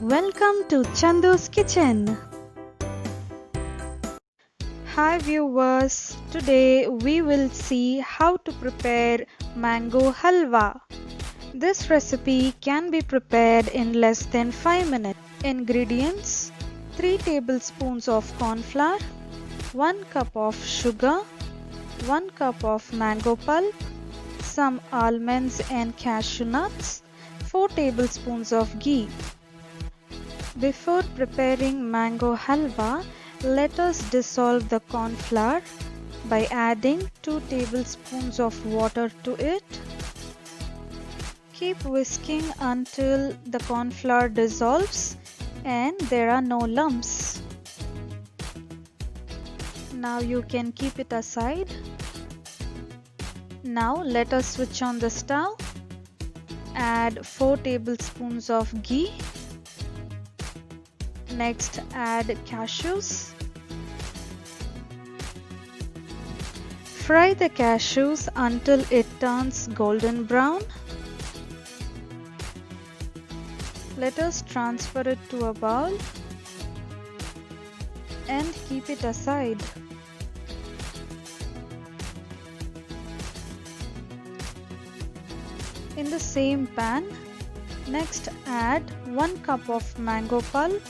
Welcome to Chandu's Kitchen. Hi viewers, today we will see how to prepare mango halwa. This recipe can be prepared in less than 5 minutes. Ingredients: 3 tablespoons of corn flour, 1 cup of sugar, 1 cup of mango pulp, some almonds and cashew nuts, 4 tablespoons of ghee. Before preparing mango halwa, let us dissolve the corn flour by adding 2 tablespoons of water to it. Keep whisking until the corn flour dissolves and there are no lumps. Now you can keep it aside. Now let us switch on the stove. Add 4 tablespoons of ghee. Next add cashews. Fry the cashews until it turns golden brown. Let us transfer it to a bowl and keep it aside. In the same pan, next add 1 cup of mango pulp.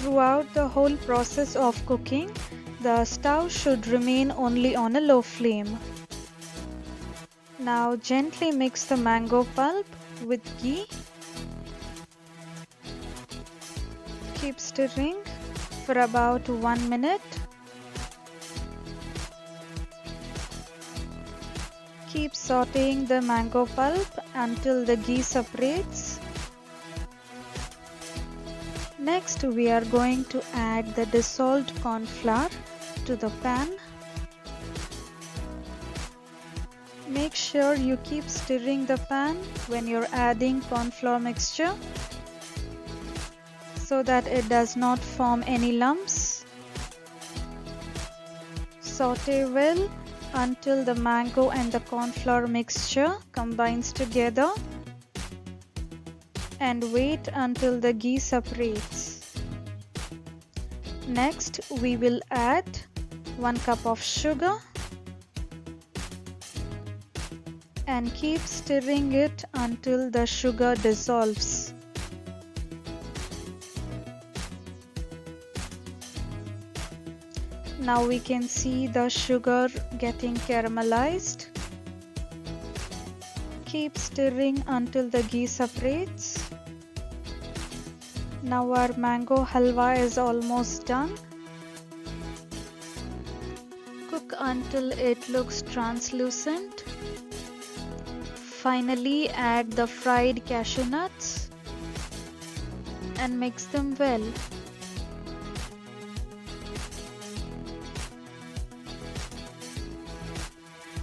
Throughout the whole process of cooking, the stove should remain only on a low flame. Now gently mix the mango pulp with ghee. Keep stirring for about 1 minute. Keep sauteing the mango pulp until the ghee separates. Next, we are going to add the dissolved corn flour to the pan. Make sure you keep stirring the pan when you're adding corn flour mixture so that it does not form any lumps. Saute well until the mango and the corn flour mixture combines together. And wait until the ghee separates. Next, we will add 1 cup of sugar and keep stirring it until the sugar dissolves. Now we can see the sugar getting caramelized. Keep stirring until the ghee separates. Now our mango halwa is almost done. Cook until it looks translucent. Finally add the fried cashew nuts and mix them well.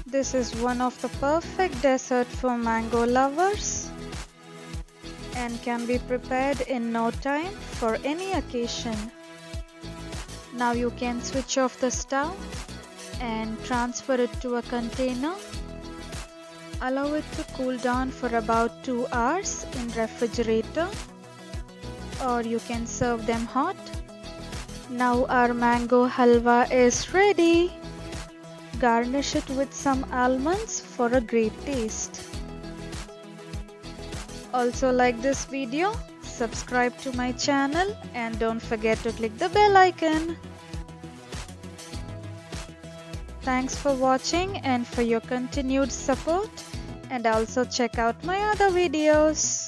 This is one of the perfect dessert for mango lovers and can be prepared in no time for any occasion. Now you can switch off the stove and transfer it to a container. Allow it to cool down for about 2 hours in refrigerator, or you can serve them hot. Now our mango halwa is ready. Garnish it with some almonds for a great taste. Also like this video, subscribe to my channel and don't forget to click the bell icon. Thanks for watching and for your continued support, and also check out my other videos.